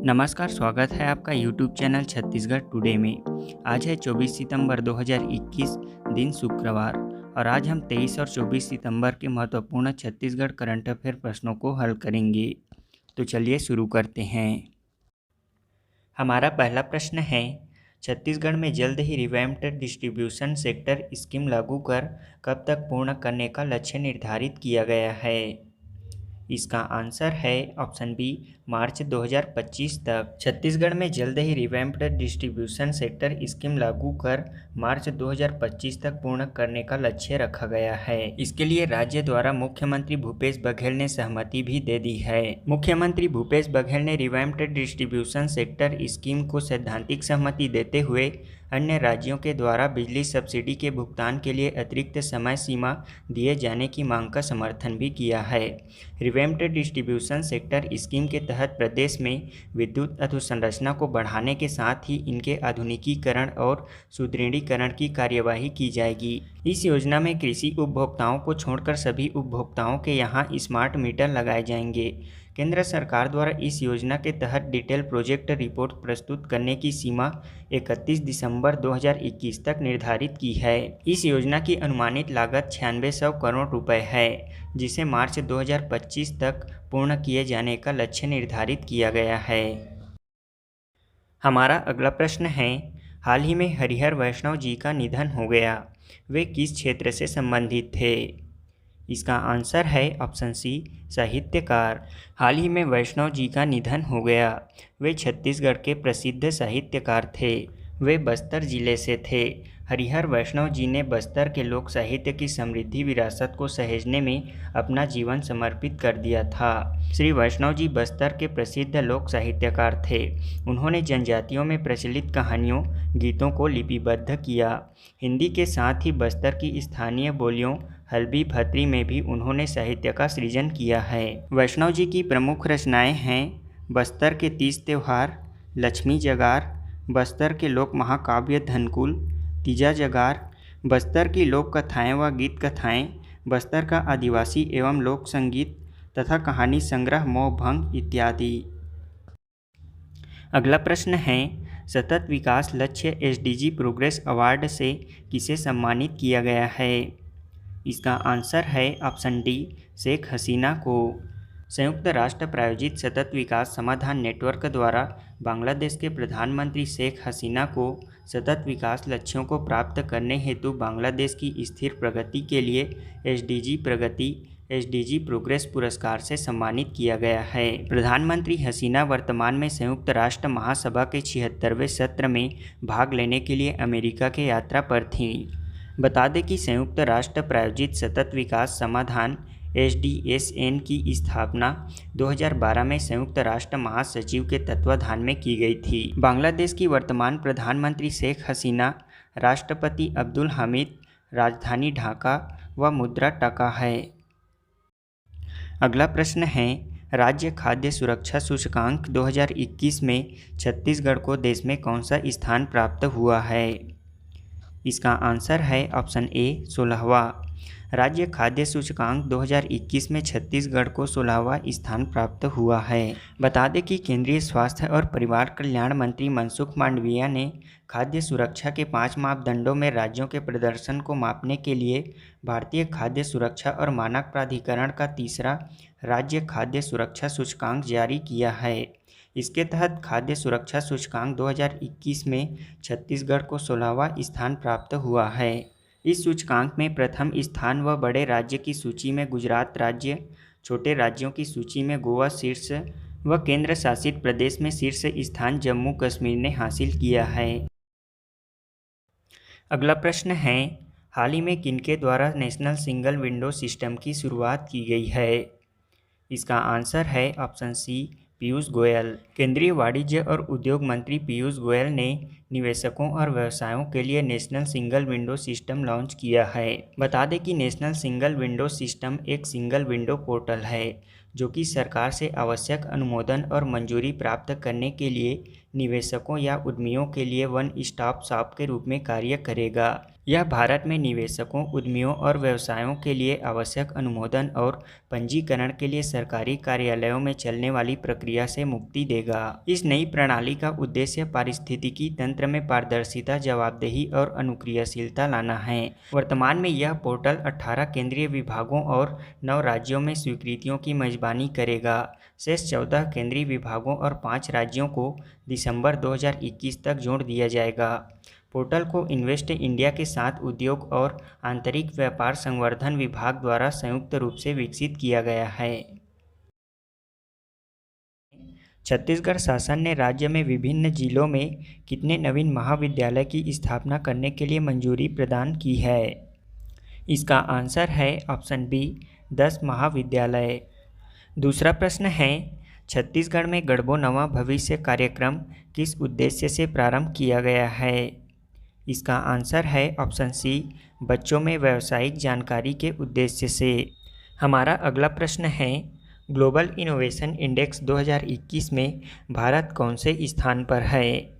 नमस्कार, स्वागत है आपका YouTube चैनल छत्तीसगढ़ टुडे में। आज है 24 सितंबर 2021, दिन शुक्रवार, और आज हम 23 और 24 सितंबर के महत्वपूर्ण छत्तीसगढ़ करंट अफेयर प्रश्नों को हल करेंगे। तो चलिए शुरू करते हैं। हमारा पहला प्रश्न है, छत्तीसगढ़ में जल्द ही रिवैम्प्ड डिस्ट्रीब्यूशन सेक्टर स्कीम लागू कर कब तक पूर्ण करने का लक्ष्य निर्धारित किया गया है? इसका आंसर है ऑप्शन बी, मार्च 2025 तक। छत्तीसगढ़ में जल्द ही रिवैम्प्ड डिस्ट्रीब्यूशन सेक्टर स्कीम लागू कर मार्च 2025 तक पूर्ण करने का लक्ष्य रखा गया है। इसके लिए राज्य द्वारा मुख्यमंत्री भूपेश बघेल ने सहमति भी दे दी है। मुख्यमंत्री भूपेश बघेल ने रिवैम्प्ड डिस्ट्रीब्यूशन सेक्टर स्कीम को सैद्धांतिक सहमति देते हुए अन्य राज्यों के द्वारा बिजली सब्सिडी के भुगतान के लिए अतिरिक्त समय सीमा दिए जाने की मांग का समर्थन भी किया है। रिवैम्प्ड डिस्ट्रीब्यूशन सेक्टर स्कीम के तहत प्रदेश में विद्युत अधोसंरचना को बढ़ाने के साथ ही इनके आधुनिकीकरण और सुदृढ़ीकरण की कार्यवाही की जाएगी। इस योजना में कृषि उपभोक्ताओं को छोड़कर सभी उपभोक्ताओं के यहाँ स्मार्ट मीटर लगाए जाएंगे। केंद्र सरकार द्वारा इस योजना के तहत डिटेल प्रोजेक्ट रिपोर्ट प्रस्तुत करने की सीमा 31 दिसंबर 2021 तक निर्धारित की है। इस योजना की अनुमानित लागत 9600 करोड़ रुपए है, जिसे मार्च 2025 तक पूर्ण किए जाने का लक्ष्य निर्धारित किया गया है। हमारा अगला प्रश्न है, हाल ही में हरिहर वैष्णव जी का निधन हो गया, वे किस क्षेत्र से संबंधित थे? इसका आंसर है ऑप्शन सी, साहित्यकार। हाल ही में वैष्णव जी का निधन हो गया। वे छत्तीसगढ़ के प्रसिद्ध साहित्यकार थे। वे बस्तर जिले से थे। हरिहर वैष्णव जी ने बस्तर के लोक साहित्य की समृद्धि विरासत को सहेजने में अपना जीवन समर्पित कर दिया था। श्री वैष्णव जी बस्तर के प्रसिद्ध लोक साहित्यकार थे। उन्होंने जनजातियों में प्रचलित कहानियों, गीतों को लिपिबद्ध किया। हिंदी के साथ ही बस्तर की स्थानीय बोलियों हल्बी भत्री में भी उन्होंने साहित्य का सृजन किया है। वैष्णव जी की प्रमुख रचनाएं हैं बस्तर के 30 त्योहार, लक्ष्मी जगार, बस्तर के लोक महाकाव्य धनकुल, तीजा जगार, बस्तर की लोक कथाएँ व गीत कथाएँ, बस्तर का आदिवासी एवं लोक संगीत तथा कहानी संग्रह मोहभंग इत्यादि। अगला प्रश्न है, सतत विकास लक्ष्य SDG प्रोग्रेस अवार्ड से किसे सम्मानित किया गया है? इसका आंसर है ऑप्शन डी, शेख हसीना को। संयुक्त राष्ट्र प्रायोजित सतत विकास समाधान नेटवर्क द्वारा बांग्लादेश के प्रधानमंत्री शेख हसीना को सतत विकास लक्ष्यों को प्राप्त करने हेतु बांग्लादेश की स्थिर प्रगति के लिए SDG प्रोग्रेस पुरस्कार से सम्मानित किया गया है। प्रधानमंत्री हसीना वर्तमान में संयुक्त राष्ट्र महासभा के 76वें सत्र में भाग लेने के लिए अमेरिका के यात्रा पर थीं। बता दें कि संयुक्त राष्ट्र प्रायोजित सतत विकास समाधान SDSN की स्थापना 2012 में संयुक्त राष्ट्र महासचिव के तत्वाधान में की गई थी। बांग्लादेश की वर्तमान प्रधानमंत्री शेख हसीना, राष्ट्रपति अब्दुल हामिद, राजधानी ढाका व मुद्रा टका है। अगला प्रश्न है, राज्य खाद्य सुरक्षा सूचकांक 2021 में छत्तीसगढ़ को देश में कौन सा स्थान प्राप्त हुआ है? इसका आंसर है ऑप्शन ए, 16वां। राज्य खाद्य सूचकांक 2021 में छत्तीसगढ़ को 16वां स्थान प्राप्त हुआ है। बता दें कि केंद्रीय स्वास्थ्य और परिवार कल्याण मंत्री मनसुख मांडविया ने खाद्य सुरक्षा के 5 मापदंडों में राज्यों के प्रदर्शन को मापने के लिए भारतीय खाद्य सुरक्षा और मानक प्राधिकरण का तीसरा राज्य खाद्य सुरक्षा सूचकांक जारी किया है। इसके तहत खाद्य सुरक्षा सूचकांक 2021 में छत्तीसगढ़ को 16वां स्थान प्राप्त हुआ है। इस सूचकांक में प्रथम स्थान व बड़े राज्य की सूची में गुजरात राज्य, छोटे राज्यों की सूची में गोवा शीर्ष व केंद्र शासित प्रदेश में शीर्ष स्थान जम्मू कश्मीर ने हासिल किया है। अगला प्रश्न है, हाल ही में किनके द्वारा नेशनल सिंगल विंडो सिस्टम की शुरुआत की गई है? इसका आंसर है ऑप्शन सी, पीयूष गोयल। केंद्रीय वाणिज्य और उद्योग मंत्री पीयूष गोयल ने निवेशकों और व्यवसायों के लिए national single window system launch किया है। बता दें कि नेशनल सिंगल विंडो सिस्टम एक सिंगल विंडो पोर्टल है जो कि सरकार से आवश्यक अनुमोदन और मंजूरी प्राप्त करने के लिए निवेशकों या उद्यमियों के लिए वन स्टॉप शॉप के रूप में कार्य करेगा। यह भारत में निवेशकों, उद्यमियों और व्यवसायों के लिए आवश्यक अनुमोदन और पंजीकरण के लिए सरकारी कार्यालयों में चलने वाली प्रक्रिया से मुक्ति देगा। इस नई प्रणाली का उद्देश्य पारिस्थितिकी तंत्र में पारदर्शिता, जवाबदेही और अनुक्रियाशीलता लाना है। वर्तमान में यह पोर्टल 18 केंद्रीय विभागों और 9 राज्यों में स्वीकृतियों की मेजबानी करेगा। शेष 14 केंद्रीय विभागों और 5 राज्यों को दिसंबर 2021 तक जोड़ दिया जाएगा। पोर्टल को इन्वेस्ट इंडिया के साथ उद्योग और आंतरिक व्यापार संवर्धन विभाग द्वारा संयुक्त रूप से विकसित किया गया है। छत्तीसगढ़ शासन ने राज्य में विभिन्न जिलों में कितने नवीन महाविद्यालय की स्थापना करने के लिए मंजूरी प्रदान की है? इसका आंसर है ऑप्शन बी, 10 महाविद्यालय। दूसरा प्रश्न है, छत्तीसगढ़ में गढ़बो नवा भविष्य कार्यक्रम किस उद्देश्य से प्रारंभ किया गया है? इसका आंसर है ऑप्शन सी, बच्चों में व्यावसायिक जानकारी के उद्देश्य से। हमारा अगला प्रश्न है, ग्लोबल इनोवेशन इंडेक्स 2021 में भारत कौन से स्थान पर है?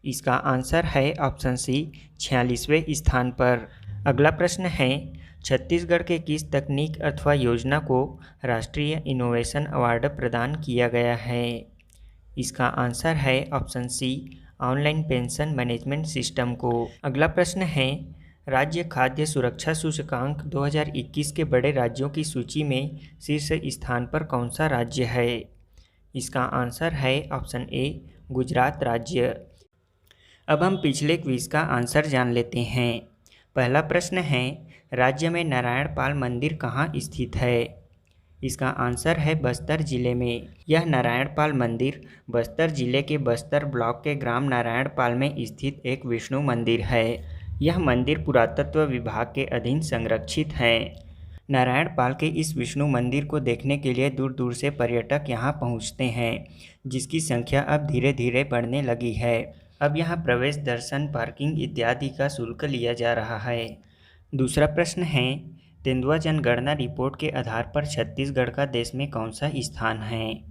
इसका आंसर है ऑप्शन सी, 46वें स्थान पर। अगला प्रश्न है, छत्तीसगढ़ के किस तकनीक अथवा योजना को राष्ट्रीय इनोवेशन अवार्ड प्रदान किया गया है? इसका आंसर है option C, online pension management system को। अगला प्रश्न है, राज्य खाद्य सुरक्षा सूचकांक 2021 के बड़े राज्यों की सूची में शीर्ष स्थान पर कौन सा राज्य है? इसका आंसर है ऑप्शन ए, गुजरात राज्य। अब हम पिछले क्विज का आंसर जान लेते हैं। पहला प्रश्न है, राज्य में नारायण पाल मंदिर कहाँ स्थित है? इसका आंसर है बस्तर जिले में। यह नारायण पाल मंदिर बस्तर जिले के बस्तर ब्लॉक के ग्राम नारायण पाल में स्थित एक विष्णु मंदिर है। यह मंदिर पुरातत्व विभाग के अधीन संरक्षित है। नारायण पाल के इस विष्णु मंदिर को देखने के लिए दूर दूर से पर्यटक यहां पहुंचते हैं, जिसकी संख्या अब धीरे धीरे बढ़ने लगी है। अब यहां प्रवेश, दर्शन, पार्किंग इत्यादि का शुल्क लिया जा रहा है। दूसरा प्रश्न है, तेंदुआ जनगणना रिपोर्ट के आधार पर छत्तीसगढ़ का देश में कौन सा स्थान है?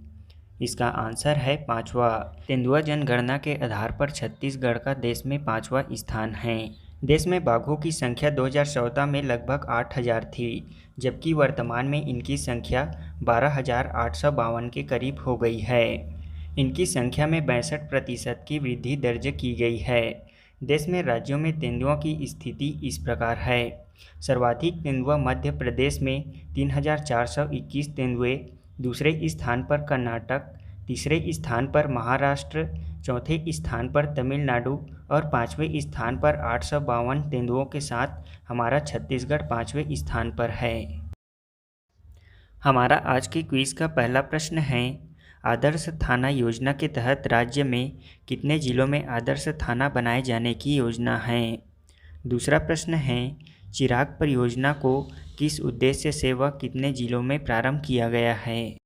इसका आंसर है 5वां। तेंदुआ जनगणना के आधार पर छत्तीसगढ़ का देश में 5वां स्थान है। देश में बाघों की संख्या 2014 में लगभग 8,000 थी, जबकि वर्तमान में इनकी संख्या 12,852 के करीब हो गई है। इनकी संख्या में 62% की वृद्धि दर्ज की गई है। देश में राज्यों में तेंदुओं की स्थिति इस प्रकार है। सर्वाधिक तेंदुआ मध्य प्रदेश में 3,421 तेंदुए, दूसरे स्थान पर कर्नाटक, तीसरे स्थान पर महाराष्ट्र, चौथे स्थान पर तमिलनाडु और 5वें स्थान पर 852 तेंदुओं के साथ हमारा छत्तीसगढ़ 5वें स्थान पर है। हमारा आज के क्विज का पहला प्रश्न है, आदर्श थाना योजना के तहत राज्य में कितने जिलों में आदर्श थाना बनाए जाने की योजना है? दूसरा प्रश्न है, चिराग परियोजना को किस उद्देश्य से व कितने जिलों में प्रारंभ किया गया है?